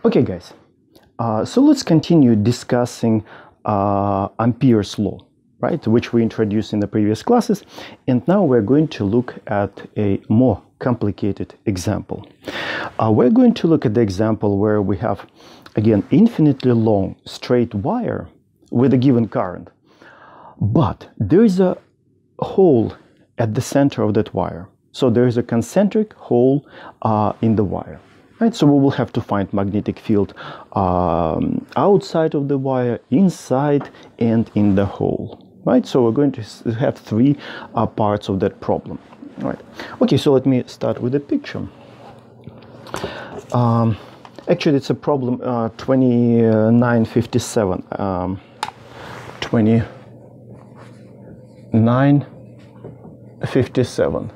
Okay, guys, so let's continue discussing Ampere's law, right, which we introduced in the previous classes. And now we're going to look at a more complicated example. We're going to look at the example where we have, again, infinitely long straight wire with a given current, but there is a hole at the center of that wire. So there is a concentric hole in the wire. Right, so we will have to find magnetic field outside of the wire, inside, and in the hole. Right, so we're going to have three parts of that problem. Right. Okay, so let me start with a picture. Actually, it's a problem 2957. 2957.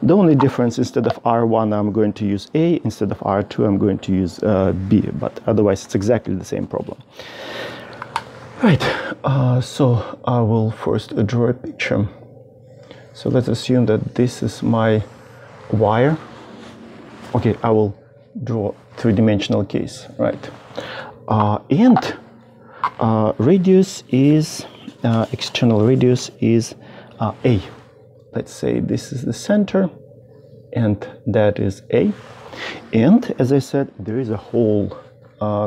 The only difference, instead of R1 I'm going to use A, instead of R2 I'm going to use B, but otherwise it's exactly the same problem. Right, so I will first draw a picture. So let's assume that this is my wire. Okay, I will draw three-dimensional case, right? And radius is, external radius is A. Let's say this is the center, and that is A. And as I said, there is a hole,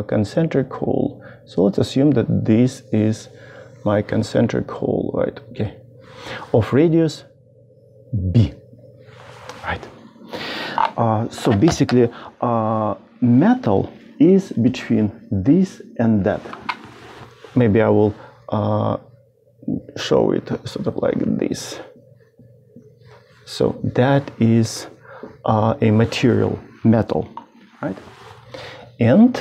concentric hole. So let's assume that this is my concentric hole, right? Okay, of radius B, right? So basically, metal is between this and that. Maybe I will show it sort of like this. So that is a material, metal, right? And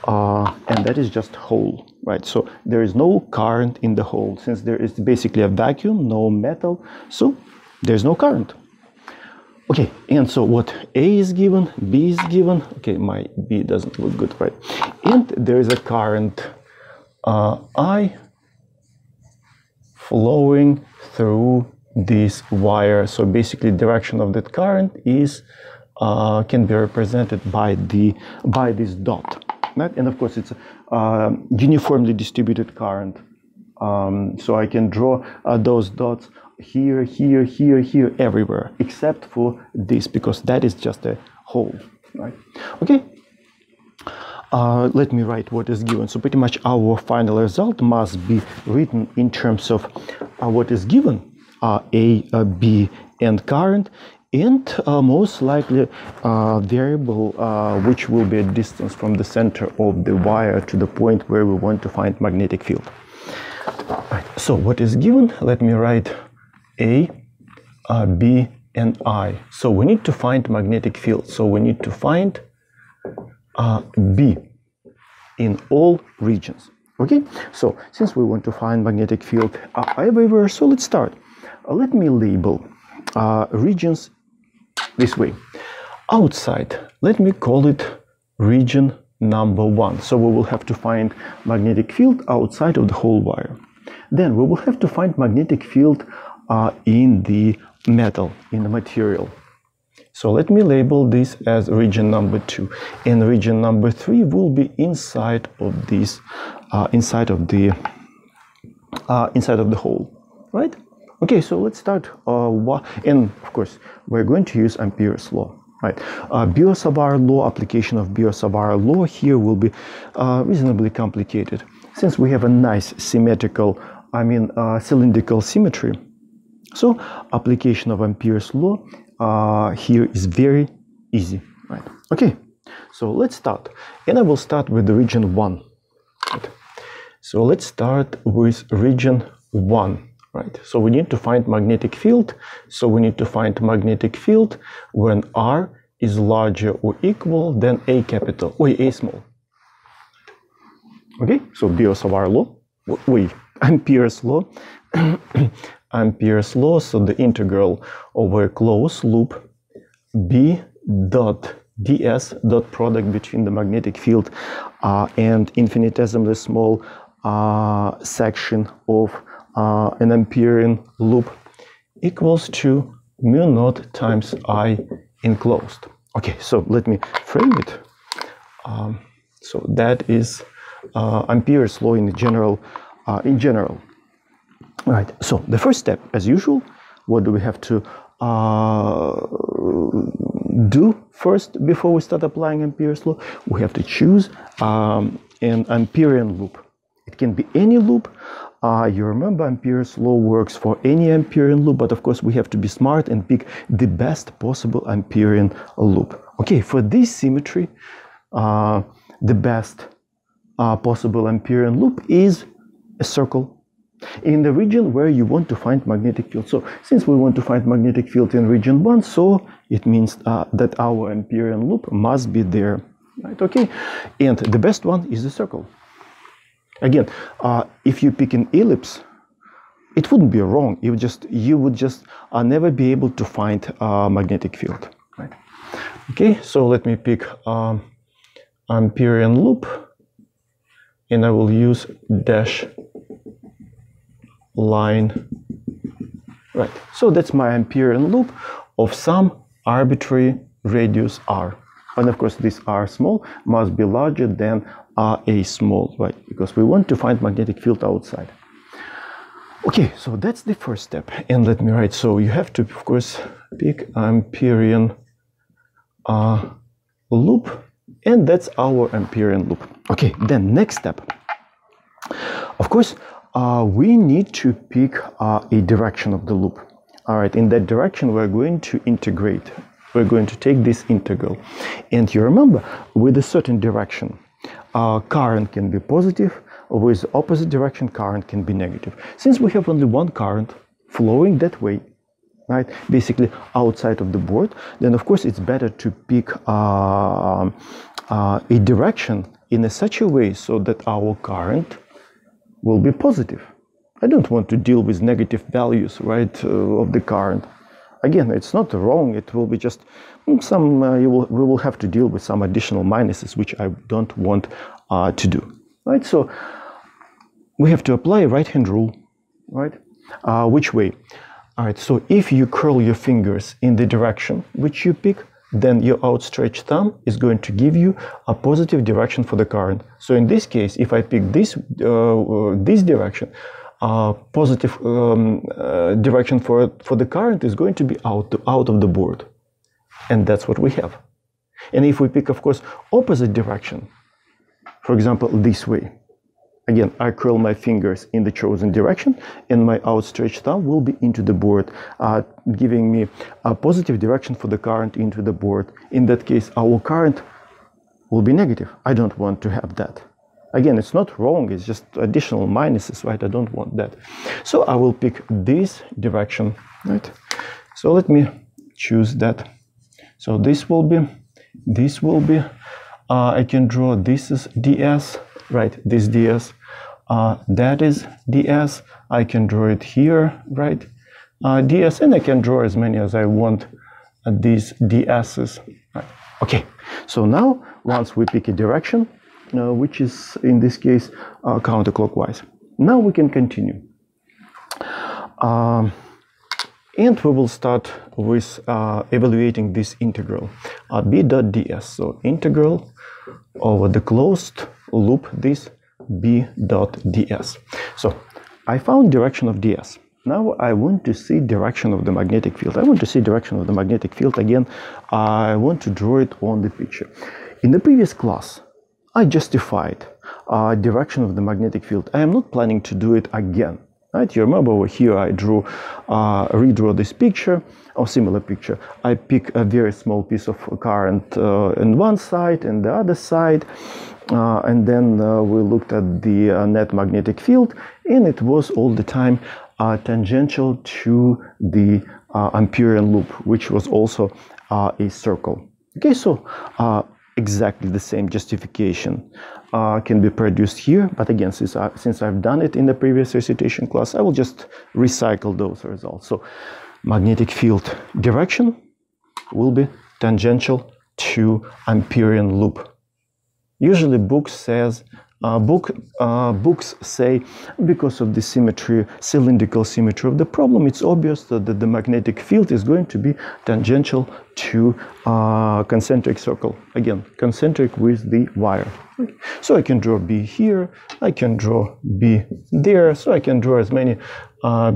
that is just hole, right? So there is no current in the hole. Since there is basically a vacuum, no metal, so there's no current. Okay, and so what A is given, B is given. Okay, my B doesn't look good, right? And there is a current I flowing through this wire. So basically direction of that current is can be represented by this dot, right? And of course it's a uniformly distributed current, so I can draw those dots here, here, here, here, everywhere except for this, because that is just a hole, right? Okay, let me write what is given. So pretty much our final result must be written in terms of what is given, A, B, and current, and most likely variable which will be a distance from the center of the wire to the point where we want to find magnetic field. Right. So what is given? Let me write A, B, and I. So we need to find magnetic field. So we need to find B in all regions. Okay, so since we want to find magnetic field everywhere, so let's start. Let me label regions this way. Outside, let me call it region number 1. So we will have to find magnetic field outside of the whole wire. Then we will have to find magnetic field in the metal, in the material. So let me label this as region number 2. And region number 3 will be inside of this, inside of the hole, right? Okay, so let's start. And of course, we're going to use Ampere's law, right? Biot-Savart law, application of Biot-Savart law here will be reasonably complicated, since we have a nice symmetrical, cylindrical symmetry. So application of Ampere's law here is very easy, right? Okay, so let's start. And I will start with the region 1. Right? So let's start with region 1. Right, so we need to find magnetic field. So we need to find magnetic field when R is larger or equal than A capital or A small. Okay, so Biot-Savart law, Ampere's law, Ampere's law. So the integral over a closed loop B dot ds dot product between the magnetic field and infinitesimally small section of an Amperean loop equals to mu naught times I enclosed. Okay, so let me frame it. So that is Ampere's law in general. Right. So the first step, as usual, what do we have to do first before we start applying Ampere's law? We have to choose an Amperean loop. It can be any loop. You remember Ampere's law works for any Amperean loop, but of course we have to be smart and pick the best possible Amperean loop. Okay, for this symmetry, the best possible Amperean loop is a circle in the region where you want to find magnetic field. So since we want to find magnetic field in region 1, so it means that our Amperean loop must be there, right? Okay, and the best one is the circle. Again, if you pick an ellipse, it wouldn't be wrong. You would just never be able to find magnetic field, right? Okay, so let me pick Amperean loop, and I will use dash line. Right, so that's my Amperean loop of some arbitrary radius r. And of course this r small must be larger than a small, right? Because we want to find magnetic field outside. Okay, so that's the first step. And let me write, so you have to, of course, pick Amperean loop, and that's our Amperean loop. Okay, then next step. Of course, we need to pick a direction of the loop. All right, in that direction, we're going to integrate. We're going to take this integral. And you remember, with a certain direction, current can be positive. With opposite direction, current can be negative. Since we have only one current flowing that way, right, basically outside of the board, then of course it's better to pick a direction in such a way so that our current will be positive. I don't want to deal with negative values, right, of the current. Again, it's not wrong. It will be just some. We will have to deal with some additional minuses, which I don't want to do. Right. So we have to apply a right-hand rule. Right. Which way? All right. So if you curl your fingers in the direction which you pick, then your outstretched thumb is going to give you a positive direction for the current. So in this case, if I pick this direction, positive direction for the current is going to be out of the board, and that's what we have. And if we pick, of course, opposite direction, for example, this way, again, I curl my fingers in the chosen direction, and my outstretched thumb will be into the board, giving me a positive direction for the current into the board. In that case, our current will be negative. I don't want to have that. Again, it's not wrong, it's just additional minuses, right? I don't want that. So I will pick this direction, right? So let me choose that. So this will be, I can draw this is ds, right? This ds, that is ds. I can draw it here, right? ds, and I can draw as many as I want these ds's, right? Okay, so now once we pick a direction, which is in this case counterclockwise. Now we can continue. And we will start with evaluating this integral, b dot ds. So integral over the closed loop, this b dot ds. So I found direction of ds. Now I want to see direction of the magnetic field. I want to see direction of the magnetic field again. I want to draw it on the picture. In the previous class, I justified direction of the magnetic field. I am not planning to do it again. Right? You remember over here I redraw this picture, or similar picture. I pick a very small piece of current in one side and the other side, and then we looked at the net magnetic field, and it was all the time tangential to the Amperean loop, which was also a circle. Okay, so exactly the same justification can be produced here, but again, since I've done it in the previous recitation class, I will just recycle those results. So magnetic field direction will be tangential to Amperean loop. Usually book says books say because of the symmetry, cylindrical symmetry of the problem, it's obvious that the magnetic field is going to be tangential to concentric circle. Again, concentric with the wire. So I can draw B here, I can draw B there, so I can draw as many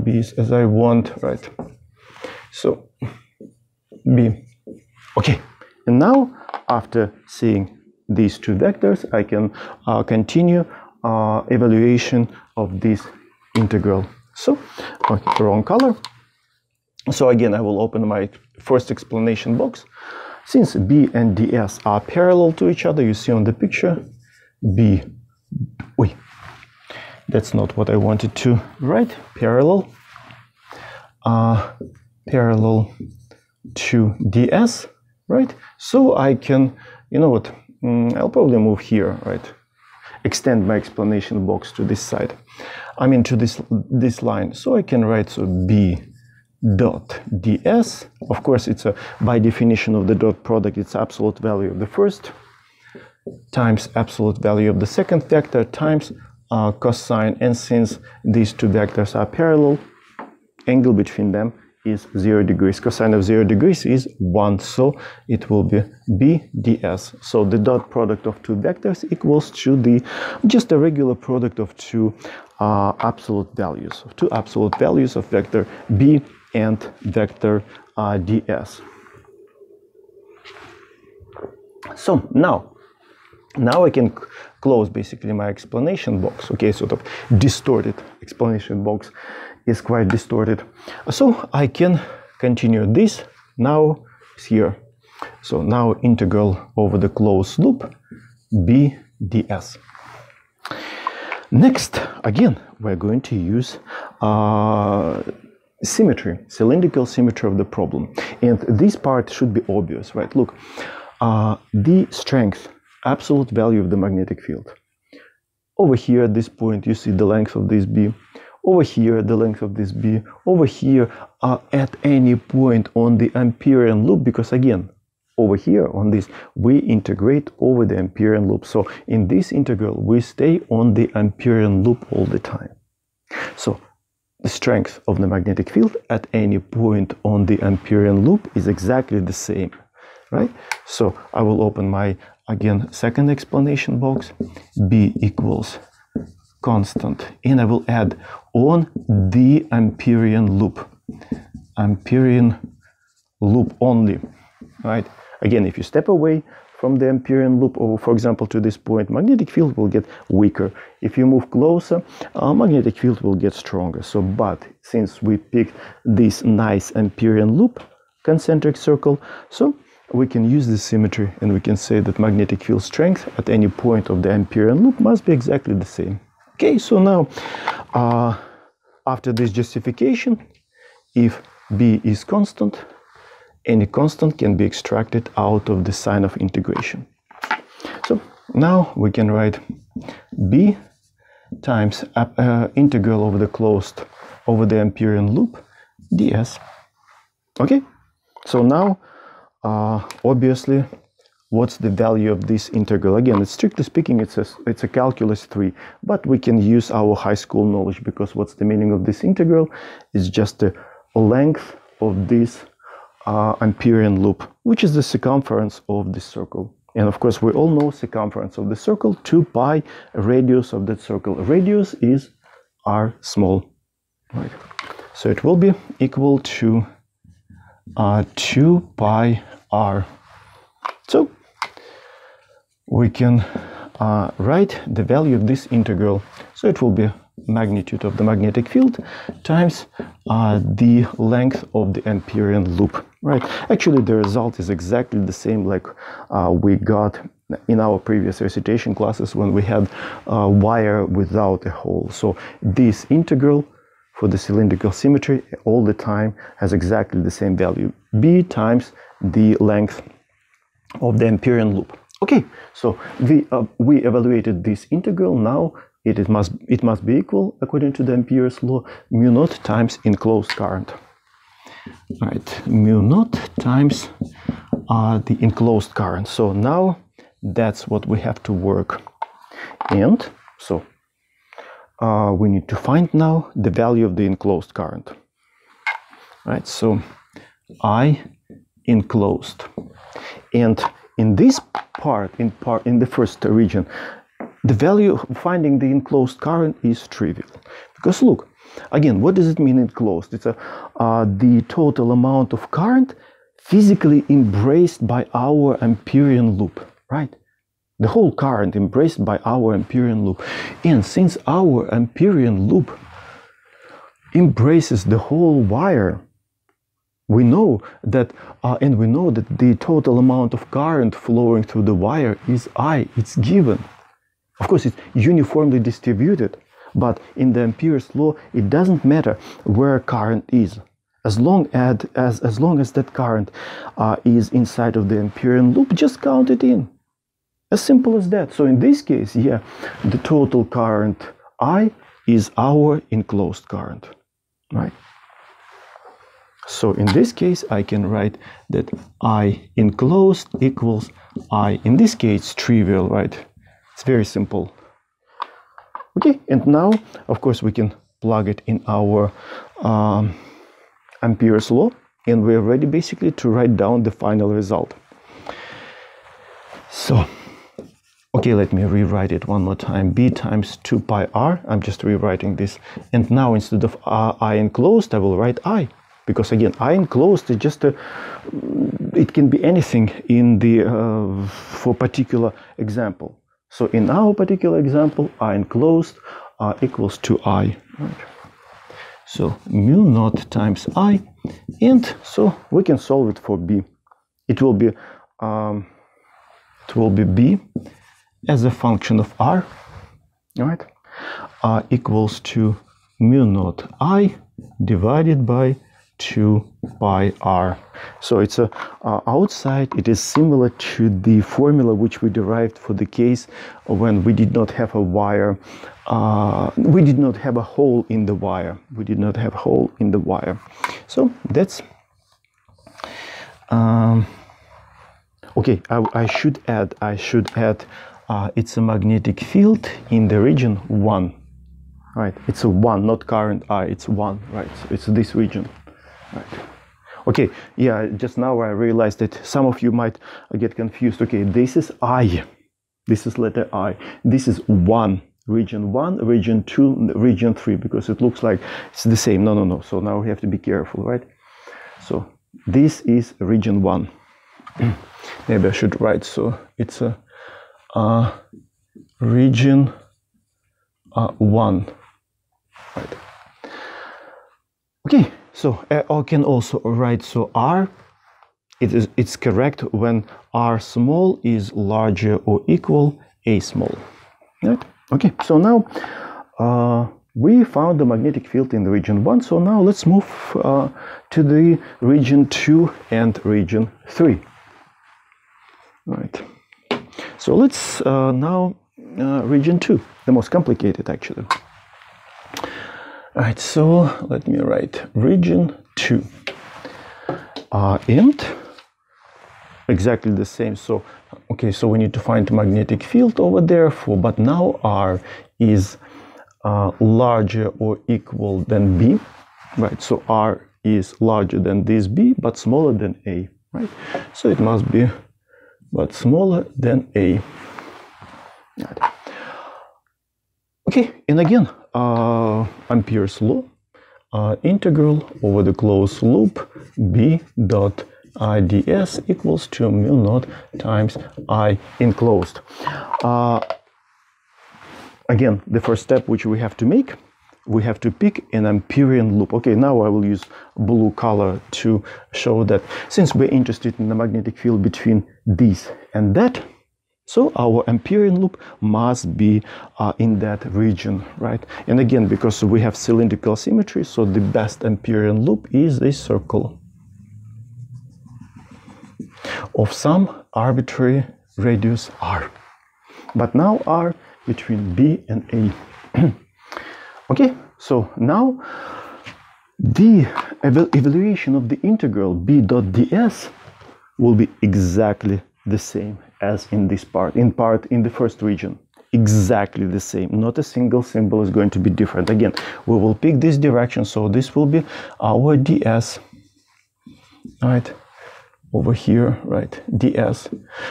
B's as I want, right? So B. Okay, and now after seeing these two vectors, I can continue evaluation of this integral. So, okay, wrong color. So again, I will open my first explanation box. Since B and DS are parallel to each other, you see on the picture, B, wait, that's not what I wanted to write, parallel, parallel to DS, right? So I can, you know what, I'll probably move here, right? Extend my explanation box to this side. I mean to this line. So I can write, so B dot ds. Of course, it's by definition of the dot product, it's absolute value of the first times absolute value of the second vector times cosine. And since these two vectors are parallel, angle between them is 0 degrees. Cosine of 0 degrees is 1, so it will be B ds. So the dot product of two vectors equals to just a regular product of two absolute values of vector B and vector ds. So now I can close basically my explanation box. Okay, sort of distorted explanation box is quite distorted. So I can continue this now here. So now integral over the closed loop B ds. Next, again, we're going to use symmetry, cylindrical symmetry of the problem. And this part should be obvious, right? Look, the strength, absolute value of the magnetic field. Over here at this point, you see the length of this B. Over here, the length of this B. Over here, at any point on the Amperian loop, because again, over here on this, we integrate over the Amperian loop. So in this integral, we stay on the Amperian loop all the time. So the strength of the magnetic field at any point on the Amperian loop is exactly the same, right? So I will open my, again, second explanation box. B equals constant, and I will add on the Amperian loop only, right? Again, if you step away from the Amperian loop, or for example to this point, magnetic field will get weaker. If you move closer, magnetic field will get stronger. So, but since we picked this nice Amperian loop, concentric circle, so we can use this symmetry and we can say that magnetic field strength at any point of the Amperian loop must be exactly the same. Okay, so now after this justification, if B is constant, any constant can be extracted out of the sign of integration. So now we can write B times integral over the Amperian loop ds. Okay, so now obviously, what's the value of this integral? Again, strictly speaking, it's a calculus 3, but we can use our high school knowledge, because what's the meaning of this integral is just the length of this Amperian loop, which is the circumference of the circle. And of course, we all know circumference of the circle, 2 pi, radius of that circle. Radius is r small, right? So it will be equal to 2 pi r. So we can write the value of this integral. So it will be magnitude of the magnetic field times the length of the Amperian loop, right? Actually, the result is exactly the same like we got in our previous recitation classes when we had a wire without a hole. So this integral for the cylindrical symmetry all the time has exactly the same value, B times the length of the Amperian loop. Okay, so we evaluated this integral. Now it must be equal, according to the Ampere's law, mu naught times enclosed current. Right, mu naught times the enclosed current. So now that's what we have to work. And so we need to find now the value of the enclosed current. Right, so I enclosed. And in this part, in the first region, the value of finding the enclosed current is trivial. Because look, again, what does it mean enclosed? It's the total amount of current physically embraced by our Amperian loop, right? The whole current embraced by our Amperian loop. And since our Amperian loop embraces the whole wire, we know that, the total amount of current flowing through the wire is I. It's given. Of course, it's uniformly distributed, but in the Ampere's law, it doesn't matter where current is, as long as that current is inside of the Amperian loop. Just count it in. As simple as that. So in this case, yeah, the total current I is our enclosed current, right? So in this case, I can write that I enclosed equals I. In this case, trivial, right? It's very simple. Okay, and now, of course, we can plug it in our Ampere's law, and we're ready basically to write down the final result. So, okay, let me rewrite it one more time. B times 2 pi r. I'm just rewriting this. And now instead of I enclosed, I will write I. Because again, I enclosed is just it can be anything in the for particular example. So in our particular example, I enclosed equals to I. Right? So mu naught times I, and so we can solve it for B. It will be B as a function of R, right? Equals to mu naught I divided by 2 pi r. So it's outside, it is similar to the formula which we derived for the case when we did not have a wire, we did not have a hole in the wire. We did not have a hole in the wire. So that's okay. I should add it's a magnetic field in the region 1, right? It's a 1, not current I, it's 1, right? So it's this region. Right. Okay, yeah, just now I realized that some of you might get confused. Okay, this is I, this is letter I, this is 1, region 1, region 2, region 3, because it looks like it's the same. No. So now we have to be careful, right? So this is region 1. Maybe I should write, so it's a region 1, right? Okay. So I can also write, so R, it's correct when R small is larger or equal A small, right? Okay, so now we found the magnetic field in the region 1, so now let's move to the region 2 and region 3. Right, so let's now region 2, the most complicated actually. Right, so let me write region 2 and exactly the same. So okay, so we need to find magnetic field over there but now R is larger or equal than B, right? So R is larger than this B but smaller than A, right? So it must be but smaller than A. Right. Okay, and again, Ampere's law, integral over the closed loop B dot IDS equals to mu naught times I enclosed. Again, the first step which we have to make, we have to pick an Amperian loop. Okay, now I will use blue color to show that since we're interested in the magnetic field between this and that, so our Amperian loop must be in that region, right? And again, because we have cylindrical symmetry, so the best Amperian loop is a circle of some arbitrary radius r. But now r between B and A. Okay, so now the evaluation of the integral B dot ds will be exactly the same as in this part, in the first region. exactly the same. Not a single symbol is going to be different. Again, we will pick this direction, so this will be our ds, right, over here, right, ds.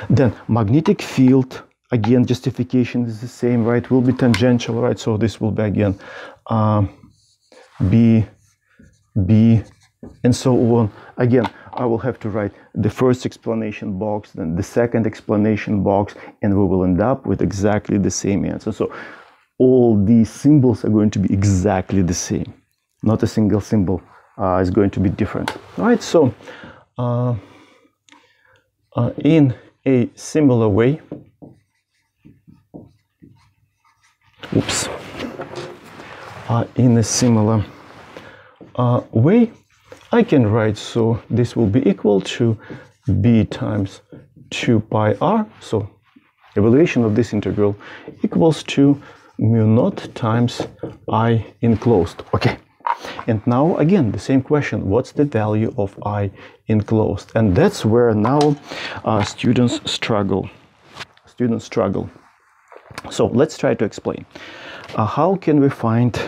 Then magnetic field, again, justification is the same, right, will be tangential, right, so this will be again b, and so on. Again, I will have to write the first explanation box, then the second explanation box, and we will end up with exactly the same answer. So all these symbols are going to be exactly the same. Not a single symbol is going to be different. All right, so in a similar way, in a similar way, I can write, so this will be equal to b times 2 pi r. So evaluation of this integral equals to mu naught times I enclosed. Okay. And now again, the same question, what's the value of I enclosed? And that's where now students struggle. So let's try to explain. How can we find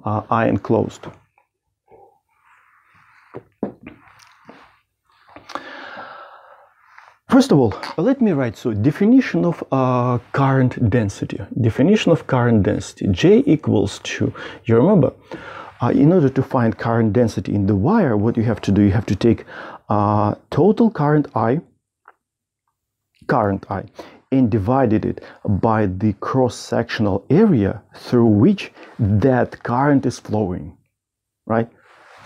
I enclosed? First of all, let me write, so definition of current density. Definition of current density, J equals to, you remember, in order to find current density in the wire, what you have to do, you have to take total current I, and divided it by the cross-sectional area through which that current is flowing, right?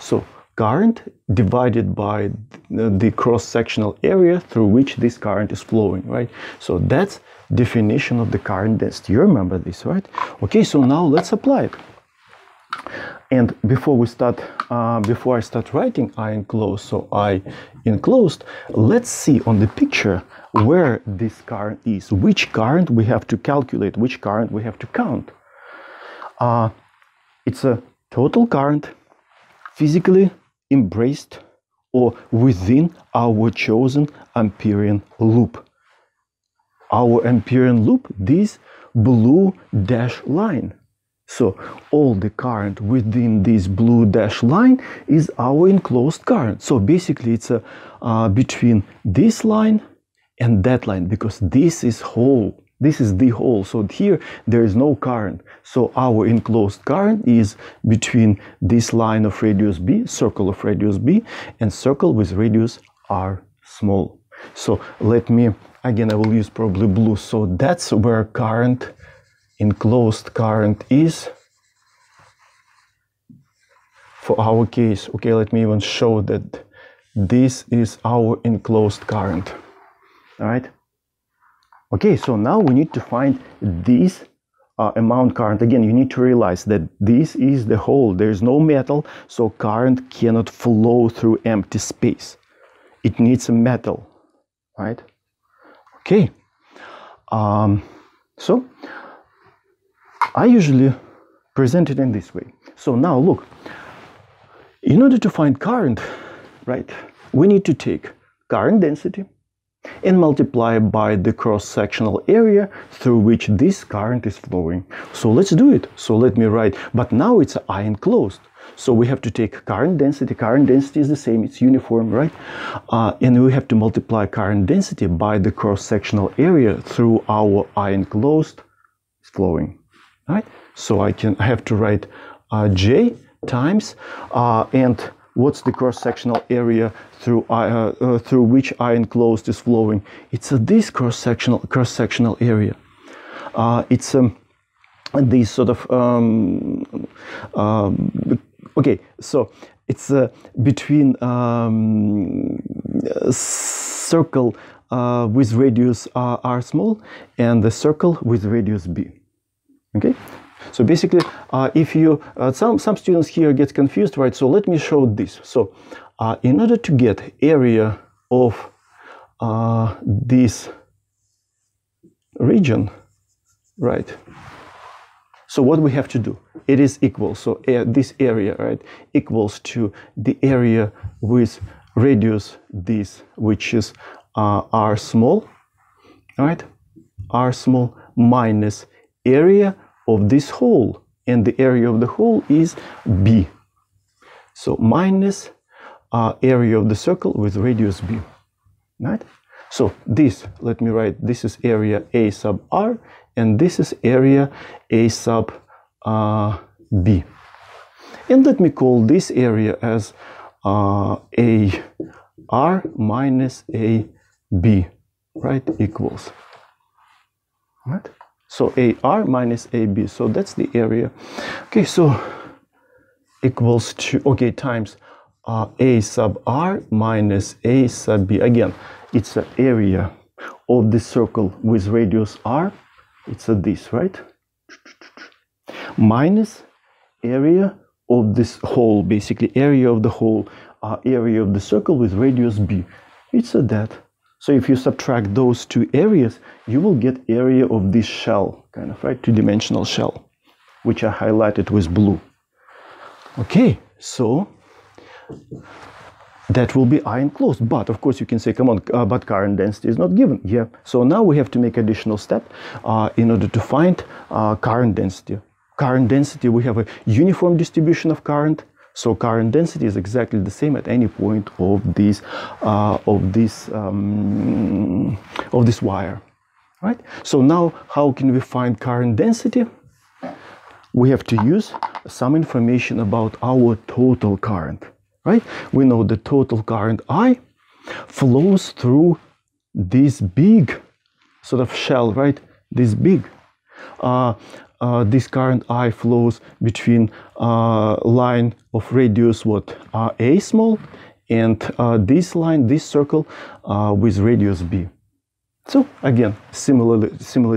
So current divided by the cross-sectional area through which this current is flowing, right? So that's definition of the current density. You remember this, right? Okay, so now let's apply it. And before I start writing I enclosed, so I enclosed, let's see on the picture where this current is, which current we have to calculate, which current we have to count. It's a total current physically embraced or within our chosen Amperian loop. Our Amperian loop, this blue dashed line. So all the current within this blue dashed line is our enclosed current. So basically it's between this line and that line, because this is whole. This is the whole. So here there is no current. So our enclosed current is between this line of radius b, circle of radius b, and circle with radius r small. So let me, again, I will use probably blue. So that's where current, enclosed current is for our case. Okay, let me even show that this is our enclosed current. All right. Okay, so now we need to find this amount current. Again, you need to realize that this is the hole. There is no metal, so current cannot flow through empty space. It needs a metal, right? Okay. So I usually present it in this way. So now look, in order to find current, right, we need to take current density and multiply by the cross-sectional area through which this current is flowing. So let's do it. So let me write, but now it's I enclosed. So we have to take current density. Current density is the same, it's uniform, right? And we have to multiply current density by the cross-sectional area through our I enclosed flowing, right? So I have to write J times, and what's the cross-sectional area through which I enclosed is flowing? It's this cross-sectional area. It's this sort of okay. So it's between circle with radius r small and the circle with radius b. Okay. So basically, if you, some students here get confused, right? So let me show this. So in order to get area of this region, right? So what we have to do, it is equal. So this area, right, equals to the area with radius this, which is r small, right? R small minus area of this hole, and the area of the hole is B. So minus area of the circle with radius B, right? So this, let me write, this is area A sub R, and this is area A sub B. And let me call this area as A R minus A B, right, equals, right? So A R minus A B, so that's the area. Okay, so equals to, okay, times A sub R minus A sub B. Again, it's the area of the circle with radius R. It's this, right? Minus area of this hole, basically area of the hole, area of the circle with radius B. It's that. So if you subtract those two areas, you will get area of this shell, kind of, right? Two-dimensional shell, which I highlighted with blue. Okay, so that will be I enclosed. But of course you can say, come on, but current density is not given. Yeah, so now we have to make additional step in order to find current density. Current density, we have a uniform distribution of current. So current density is exactly the same at any point of this wire, right? So now how can we find current density? We have to use some information about our total current, right? We know the total current I flows through this big sort of shell, right? This big. This current I flows between line of radius what A small and this line, this circle with radius B. So again, similar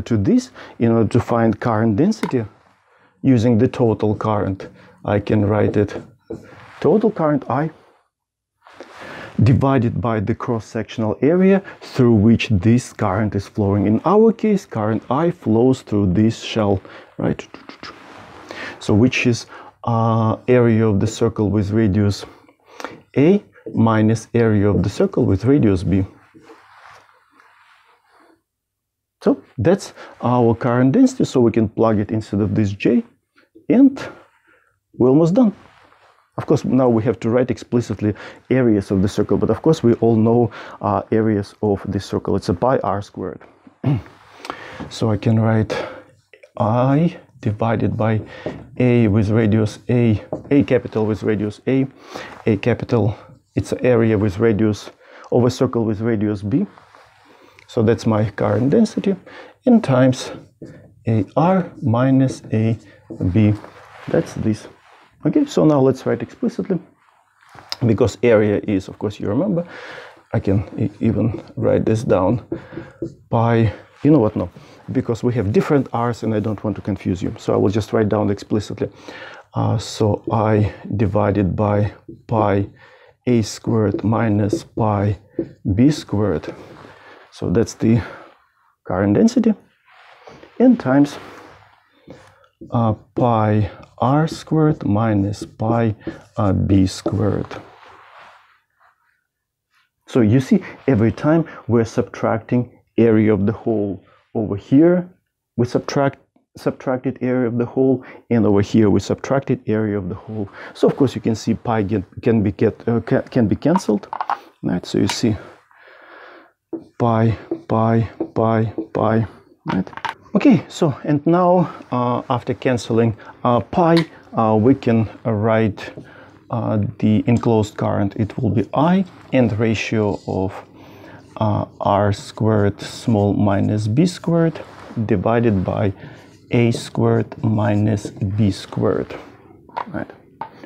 to this, in order to find current density using the total current, I can write it total current I divided by the cross-sectional area through which this current is flowing. In our case, current I flows through this shell, right? So which is area of the circle with radius A minus area of the circle with radius B. So that's our current density, so we can plug it instead of this J, and we're almost done. Of course, now we have to write explicitly areas of the circle, but of course we all know areas of the circle. It's a pi r squared. So I can write I divided by A with radius A capital with radius A capital, it's an area with radius of a circle with radius B. So that's my current density, and times AR minus AB. That's this. Okay, so now let's write explicitly, because area is, of course, you remember, I can even write this down by, you know what, no, because we have different R's and I don't want to confuse you. So I will just write down explicitly. So I divided by pi A squared minus pi B squared. So that's the current density, and times pi r squared minus pi b squared. So you see, every time we're subtracting area of the hole. Over here we subtracted area of the hole, and over here we subtracted area of the hole. So of course you can see pi can be cancelled, right? So you see pi, right? Okay, so and now after cancelling pi, we can write the enclosed current. It will be I, and ratio of r squared small minus b squared divided by a squared minus b squared, right?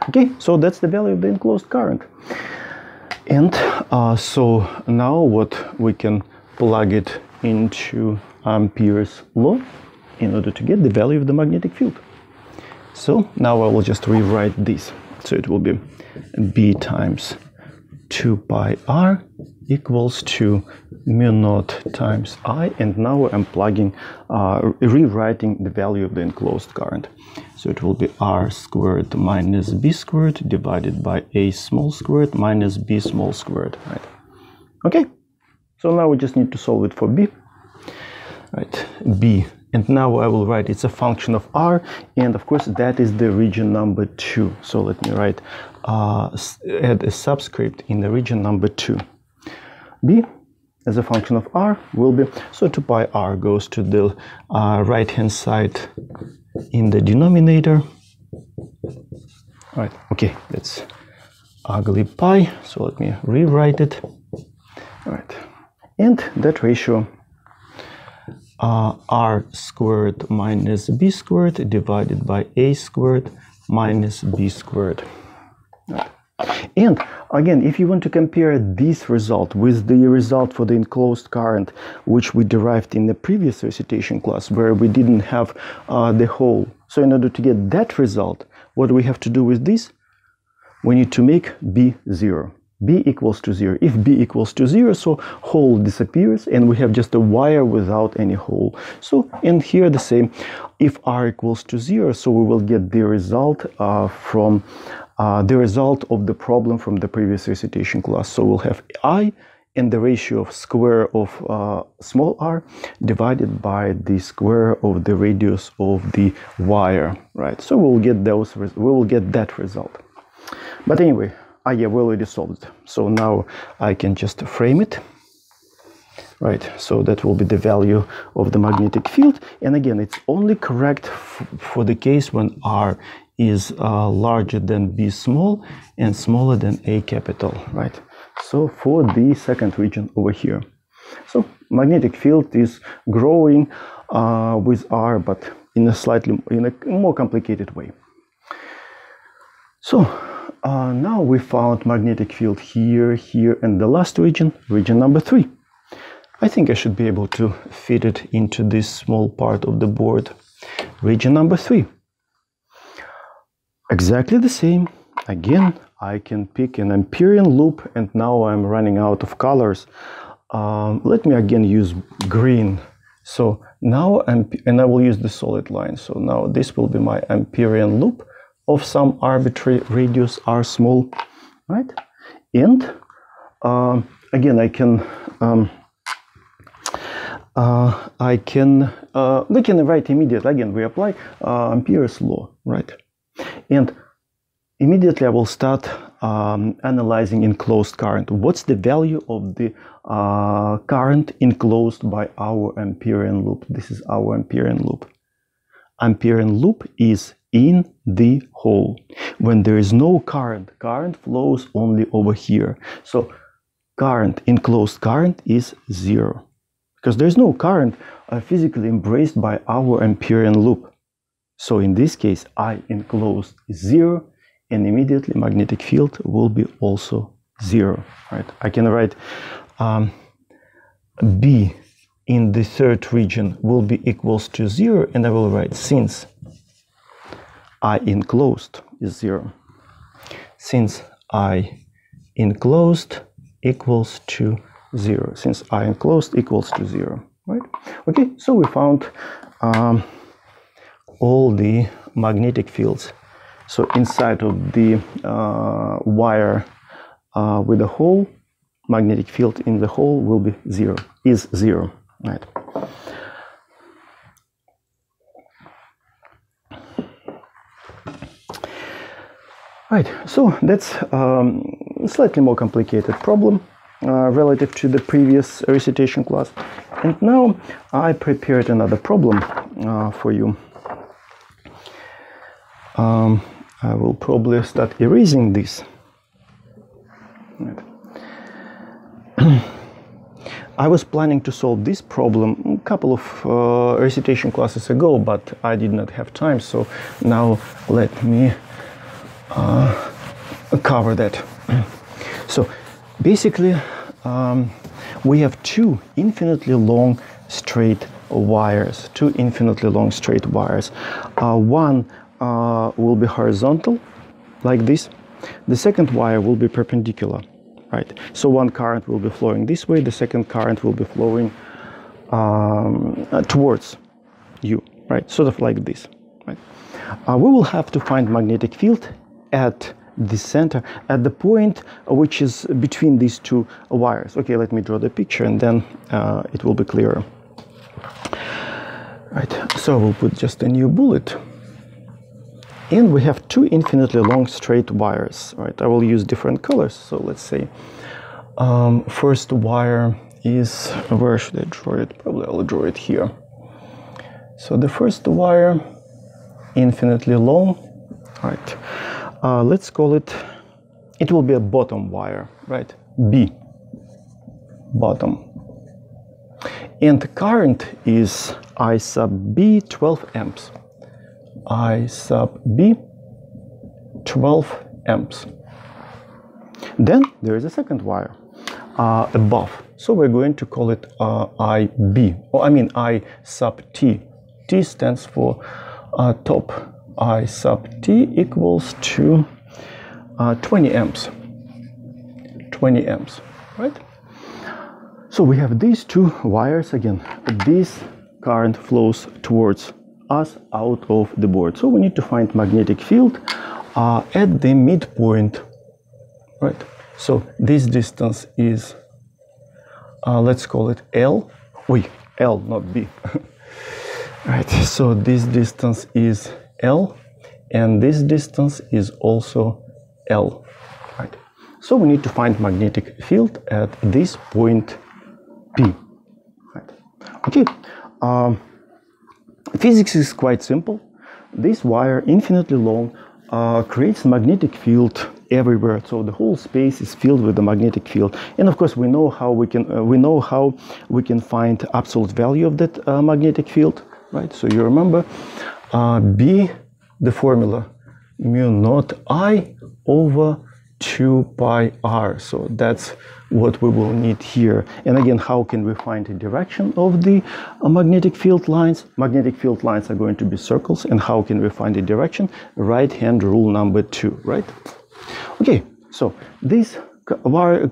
Okay, so that's the value of the enclosed current. And so now what we can plug it into Ampere's law in order to get the value of the magnetic field. So now I will just rewrite this. So it will be B times 2 pi r equals to mu naught times I, and now I'm plugging, rewriting the value of the enclosed current. So it will be r squared minus b squared divided by a small squared minus b small squared, right? Okay, so now we just need to solve it for b, right? B And now I will write it's a function of r, and of course that is the region number 2. So let me write, add a subscript in the region number 2. B as a function of r will be, so 2 pi r goes to the right hand side in the denominator. Right, okay, that's ugly pi, so let me rewrite it. All right, and that ratio r squared minus b squared divided by a squared minus b squared. Right. And again, if you want to compare this result with the result for the enclosed current, which we derived in the previous recitation class, where we didn't have the hole. So in order to get that result, what do we have to do with this? We need to make b 0. B equals to 0. If b equals to 0, so hole disappears and we have just a wire without any hole. So, and here the same, if r equals to 0, so we will get the result from the result of the problem from the previous recitation class. So we'll have I and the ratio of square of small r divided by the square of the radius of the wire, right? So we'll get those, we will get that result. But anyway, yeah, we already solved it. So now I can just frame it, right? So that will be the value of the magnetic field. And again, it's only correct for the case when r is larger than b small and smaller than a capital, right? So for the second region over here. So magnetic field is growing with r, but in a more complicated way. So now we found magnetic field here, here, and the last region, region number 3. I think I should be able to fit it into this small part of the board. Region number 3. Exactly the same. Again, I can pick an Amperian loop, and now I'm running out of colors. Let me again use green. So now, and I will use the solid line. So now this will be my Amperian loop of some arbitrary radius r small, right? And again, we can write immediately. Again, we apply Ampere's law, right? And immediately I will start analyzing enclosed current. What's the value of the current enclosed by our Amperian loop? This is our Amperian loop. Amperian loop is in the hole. When there is no current, current flows only over here. So current, enclosed current is 0. Because there is no current physically embraced by our Amperian loop. So in this case, I enclosed is 0, and immediately magnetic field will be also 0. Right? I can write B in the third region will be equals to 0, and I will write since I enclosed is 0. Since I enclosed equals to 0. Since I enclosed equals to 0. Right? Okay, so we found all the magnetic fields. So inside of the wire with a hole, magnetic field in the hole will be 0, is 0. Right. Right, so that's a slightly more complicated problem relative to the previous recitation class. And now I prepared another problem for you. I will probably start erasing this. Right. I was planning to solve this problem a couple of recitation classes ago, but I did not have time, so now let me cover that. So basically we have two infinitely long straight wires. One will be horizontal like this. The second wire will be perpendicular, right? So one current will be flowing this way, the second current will be flowing towards you, right? Sort of like this, right? We will have to find magnetic field at the center, at the point which is between these two wires. Okay, let me draw the picture and then it will be clearer. Right, so we'll put just a new bullet. And we have two infinitely long straight wires. Right, I will use different colors. So let's say first wire is, where should I draw it? Probably I'll draw it here. So the first wire, infinitely long. Right, let's call it, it will be a bottom wire, right? B, bottom. And the current is I sub B 12 amps. I sub B 12 amps. Then there is a second wire above. So we're going to call it IB, or I mean I sub T. T stands for top. I sub T equals to 20 amps. 20 amps, right? So we have these two wires again. This current flows towards us out of the board. So we need to find magnetic field at the midpoint, right? So this distance is, let's call it L. Wait, L, not B. Right, so this distance is L, and this distance is also L, right? So we need to find magnetic field at this point P, right? Okay, physics is quite simple. This wire, infinitely long, creates magnetic field everywhere. So the whole space is filled with the magnetic field. And of course, we know how we can find absolute value of that magnetic field, right? So you remember B, the formula mu naught I over 2 pi r. So that's what we will need here. And again, how can we find the direction of the magnetic field lines? Magnetic field lines are going to be circles. And how can we find the direction? Right hand rule number 2, right? Okay, so this wire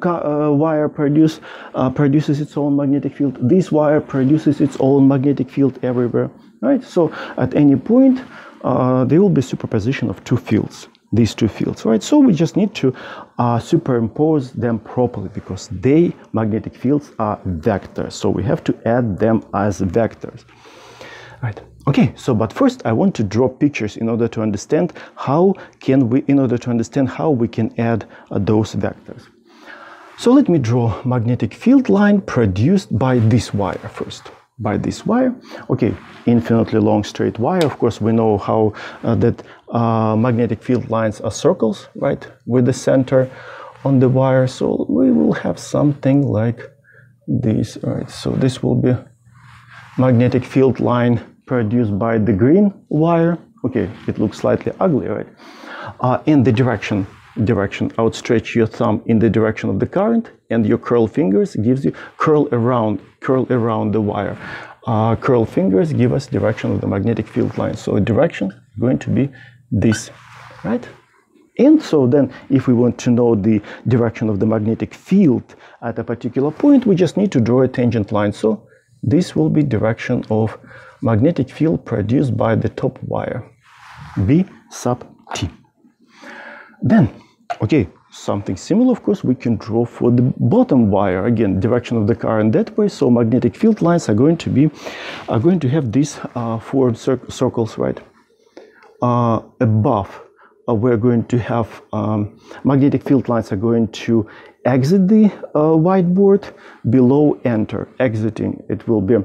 produces its own magnetic field. This wire produces its own magnetic field everywhere, right? So at any point, there will be superposition of two fields. These two fields, right? So we just need to superimpose them properly because they, magnetic fields, are vectors. So we have to add them as vectors, right? Okay, so but first I want to draw pictures in order to understand how we can add those vectors. So let me draw magnetic field line produced by this wire first. By this wire, okay, infinitely long straight wire. Of course, we know how that magnetic field lines are circles, right, with the center on the wire. So we will have something like this, right? So this will be magnetic field line produced by the green wire. Okay, it looks slightly ugly, right? In the direction, outstretch your thumb in the direction of the current, and your curl fingers gives you curl around the wire. Curl fingers give us direction of the magnetic field line. So direction is going to be this, right? And so then if we want to know the direction of the magnetic field at a particular point, we just need to draw a tangent line. So this will be direction of magnetic field produced by the top wire, B sub T. Then, okay, something similar, of course, we can draw for the bottom wire. Again, direction of the current that way. So magnetic field lines are going to have these four circles, right? Above, we're going to have magnetic field lines are going to exit the whiteboard. Below, enter. Exiting, it will be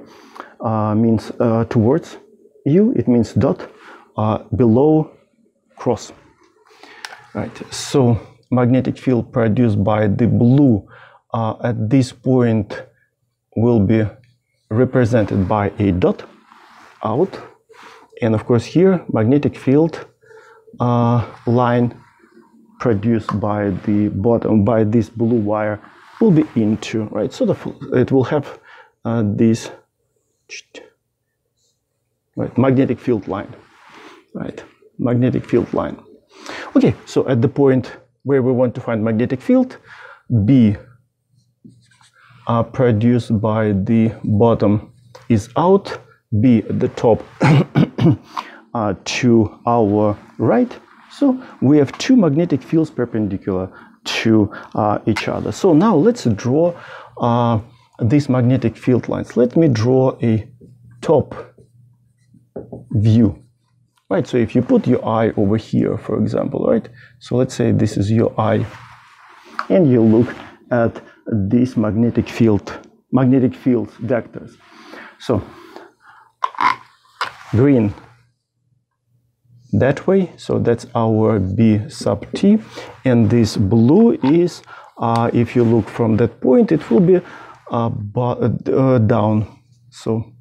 means towards you. It means dot. Below, cross. Right, so magnetic field produced by the blue at this point will be represented by a dot out, and of course here magnetic field line produced by the bottom by this blue wire will be into, right? So it will have this right magnetic field line, right? Magnetic field line. Okay, so at the point where we want to find magnetic field, B produced by the bottom is out, B at the top to our right. So we have two magnetic fields perpendicular to each other. So now let's draw these magnetic field lines. Let me draw a top view, right? So if you put your eye over here, for example, right? So let's say this is your eye, and you look at these magnetic fields vectors. So green that way, so that's our B sub t, and this blue is, if you look from that point, it will be down, so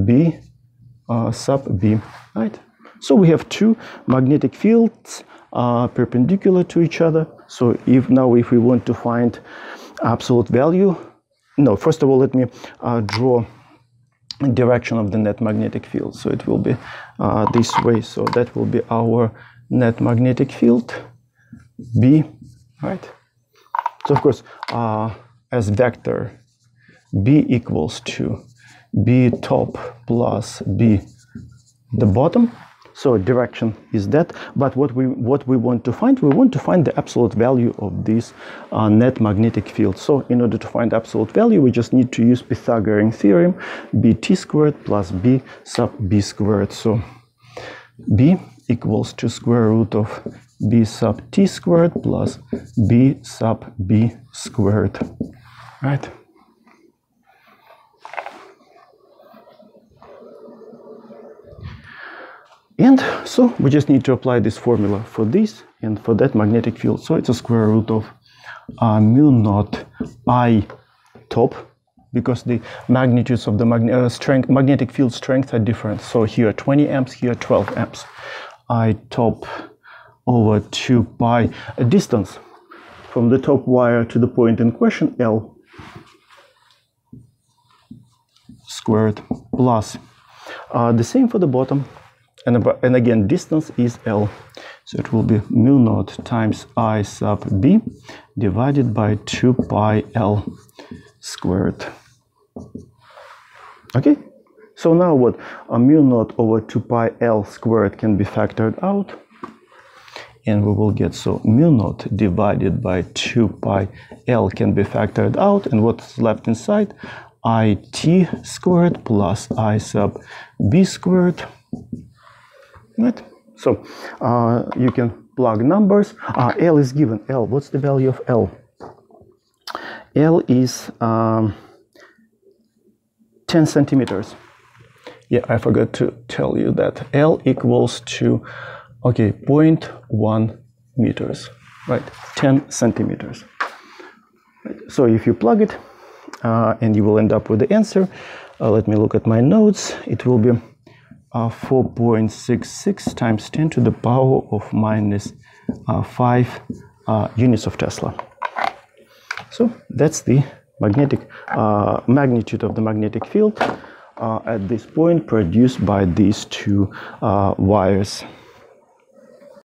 B sub B, right? So we have two magnetic fields perpendicular to each other. So if we want to find absolute value, no, first of all, let me draw direction of the net magnetic field. So it will be this way. So that will be our net magnetic field, B, right? So of course, as vector, B equals to B top plus B the bottom. So direction is that, but what we want to find, the absolute value of this net magnetic field. So in order to find absolute value, we just need to use Pythagorean theorem, bt squared plus b sub b squared. So b equals to square root of b sub t squared plus b sub b squared, right? And so we just need to apply this formula for this and for that magnetic field. So it's a square root of mu naught I top, because the magnitudes of the magnetic field strength are different. So here 20 amps, here 12 amps. I top over 2 pi, a distance from the top wire to the point in question, L squared, plus the same for the bottom. And again, distance is L. So it will be mu naught times I sub B divided by 2 pi L squared. Okay, so now what? Mu naught over 2 pi L squared can be factored out. And we will get, so mu naught divided by 2 pi L can be factored out. And what's left inside? IT squared plus I sub B squared. Right? So you can plug numbers. L is given. L, what's the value of L? L is 10 centimeters. Yeah, I forgot to tell you that. L equals to, okay, 0.1 meters, right? 10 centimeters. Right. So if you plug it, and you will end up with the answer. Let me look at my notes. It will be 4.66 times 10 to the power of minus 5 units of Tesla. So that's the magnetic magnitude of the magnetic field at this point produced by these two wires.